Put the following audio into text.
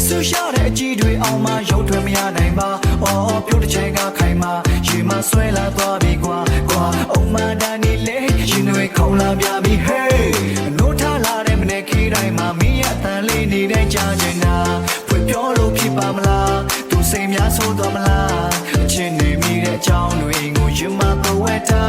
ဆူရှာတဲ့အကြည့်တွေအောင်မှရုပ်ထွက်မရနိုင်ပါအော်ပြုတ်တစ်ချိန်ကခိုင်မှာရေမဆွဲလာသွားပြီကွာအုံမတန်နေလေရင်တွေခုံလာပြပြီ hey နိုးထားလာတဲ့မနေ့ခေးတိုင်းမှာမင်းရဲ့အတန်လေးနေတဲ့ကြားချင်တာဖွင့်ပြောလို့ဖြစ်ပါမလားသူစိတ်များဆိုးသွားမလားအချင်းနေမိတဲ့အကြောင်းတွေကိုရင်မပေါ်ဝဲတာ